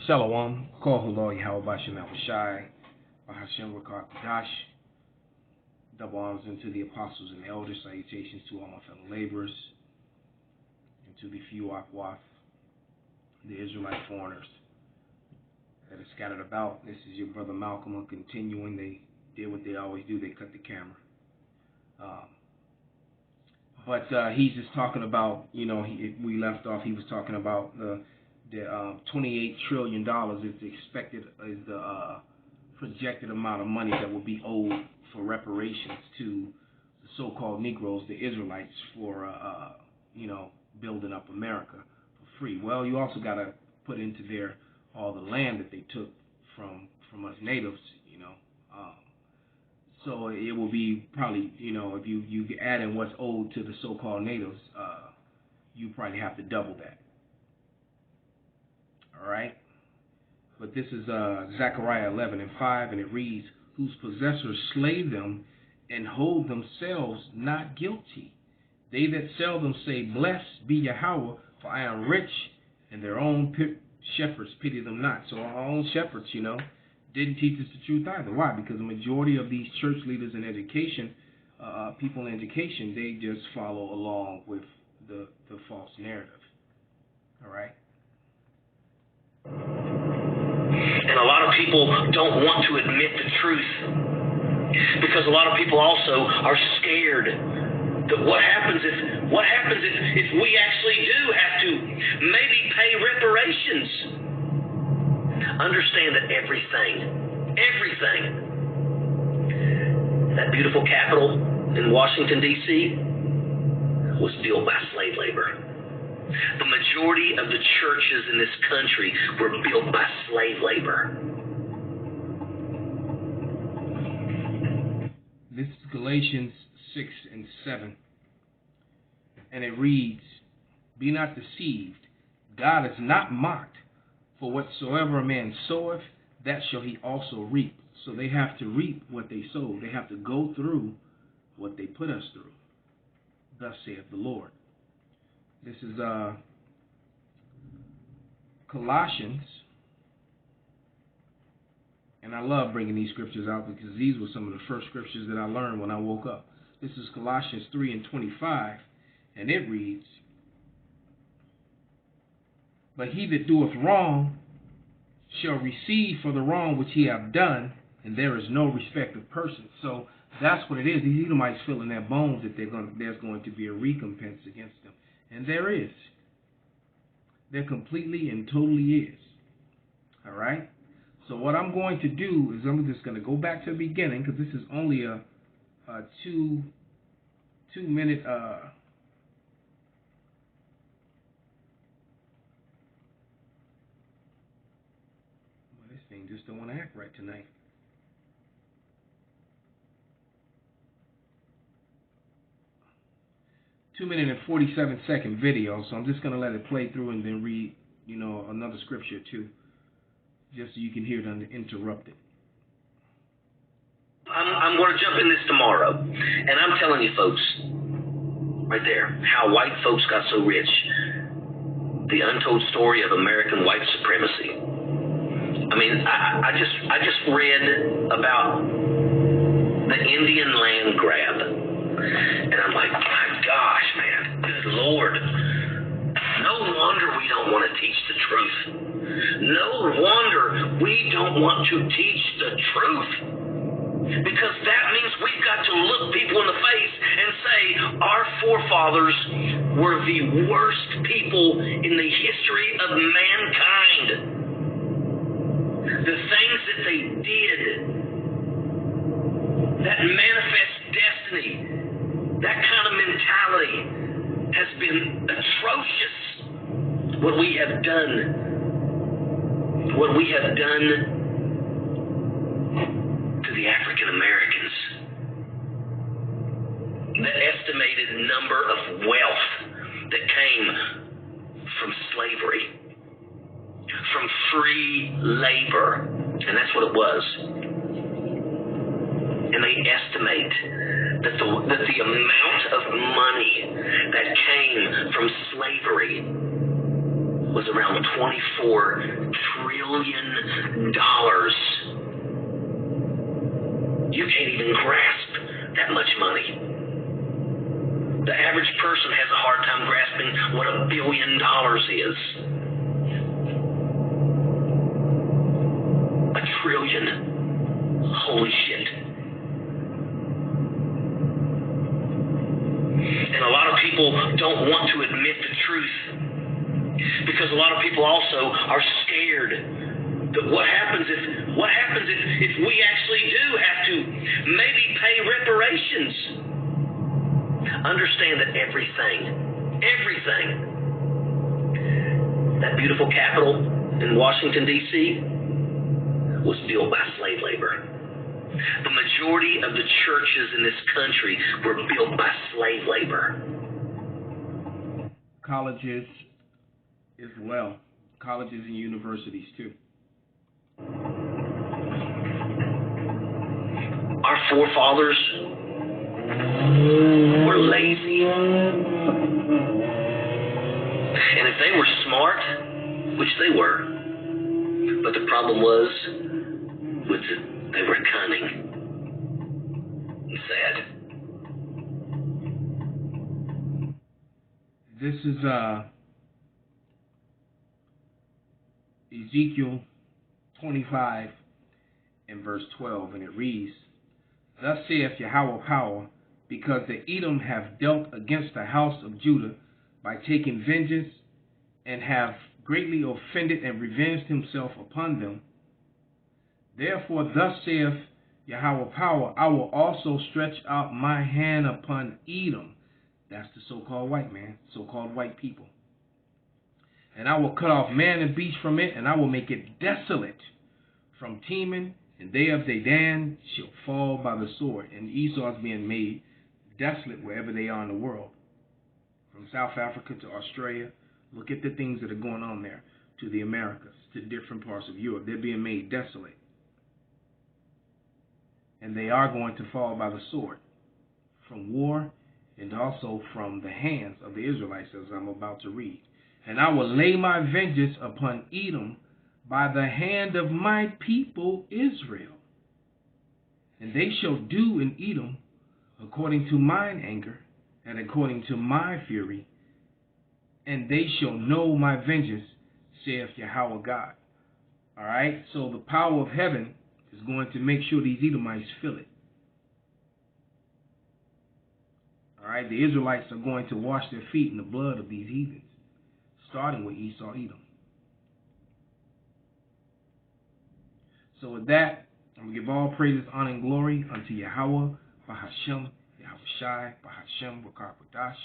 Shalom, call Huloi Hawabashim Shai, Bahashem Rakar Kadash. Double honors into the apostles and elders, salutations to all my fellow laborers, and to the few Akwaf, the Israelite foreigners that are scattered about. This is your brother Malcolm continuing. They did what they always do, they cut the camera. But he's just talking about, we left off, he was talking about the $28 trillion is the expected, is the projected amount of money that will be owed for reparations to the so-called Negros, the Israelites, for, building up America for free. Well, you also got to put into there all the land that they took from us natives, so it will be probably, if you add in what's owed to the so-called natives, you probably have to double that. All right? But this is Zechariah 11:5, and it reads, whose possessors slay them and hold themselves not guilty. They that sell them say, blessed be Yahweh, for I am rich, and their own shepherds pity them not. So our own shepherds, didn't teach us the truth either. Why? Because the majority of these church leaders in education, people in education, they just follow along with the false narrative. All right? And a lot of people don't want to admit the truth because a lot of people also are scared that what happens if we actually do have to maybe pay reparations. Understand that everything, that beautiful Capitol in Washington, D.C. was built by slave labor. The majority of the churches in this country were built by slave labor. This is Galatians 6:7. And it reads, be not deceived, God is not mocked, for whatsoever a man soweth, that shall he also reap. So they have to reap what they sow. They have to go through what they put us through. Thus saith the Lord. This is Colossians, and I love bringing these scriptures out because these were some of the first scriptures that I learned when I woke up. This is Colossians 3:25, and it reads, but he that doeth wrong shall receive for the wrong which he hath done, and there is no respect of persons. So that's what it is. These Edomites feel in their bones that there's going to be a recompense against them. And there is. There completely and totally is. All right? So what I'm going to do is I'm just going to go back to the beginning because this is only a 2-minute this thing just don't want to act right tonight. Two-minute and 47-second video, so I'm just going to let it play through and then read, another scripture too, just so you can hear it uninterrupted. I'm going to jump in this tomorrow, and I'm telling you folks, right there, how white folks got so rich. The untold story of American white supremacy. I mean, I just read about the Indian land grab, and I'm like, my gosh, man, good Lord. No wonder we don't want to teach the truth. No wonder we don't want to teach the truth. Because that means we've got to look people in the face and say our forefathers were the worst people in the history of mankind. The things that they did, that manifest destiny, that kind of mentality has been atrocious. What we have done to the African Americans. The estimated number of wealth that came from slavery, from free labor, and that's what it was. And they estimate that the amount of money that came from slavery was around $24 trillion. You can't even grasp that much money. The average person has a hard time grasping what $1 billion is. $1 trillion. Holy shit. And a lot of people don't want to admit the truth, because a lot of people also are scared that what happens if we actually do have to maybe pay reparations. Understand that everything, that beautiful Capitol in Washington, D.C. was built by slave labor. The majority of the churches in this country were built by slave labor. Colleges as well. Colleges and universities too. Our forefathers were lazy. And if they were smart, which they were, but the problem was they were cunning and sad. This is Ezekiel 25 and verse 12, and it reads, Thus saith Yahweh Power, because the Edom have dealt against the house of Judah by taking vengeance, and have greatly offended and revenged himself upon them. Therefore thus saith Yahweh Power, I will also stretch out my hand upon Edom. That's the so-called white man, so-called white people. And I will cut off man and beast from it, and I will make it desolate from Teman, and they of Dedan shall fall by the sword. And Esau is being made desolate wherever they are in the world. From South Africa to Australia, look at the things that are going on there, to the Americas, to different parts of Europe. They're being made desolate. And they are going to fall by the sword, from war and also from the hands of the Israelites, as I'm about to read. And I will lay my vengeance upon Edom by the hand of my people Israel. And they shall do in Edom according to mine anger and according to my fury, and they shall know my vengeance, saith Yahweh God. All right, so the power of heaven is going to make sure these Edomites feel it. All right, the Israelites are going to wash their feet in the blood of these heathens, starting with Esau, Edom. So with that, I'm going to give all praises, honor, and glory unto Yahweh, Bahashem, Yahweh Shai, Bahashem, Wakar Kodash,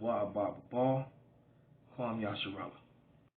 Wa Abba Babal, Kwam Yasharallah.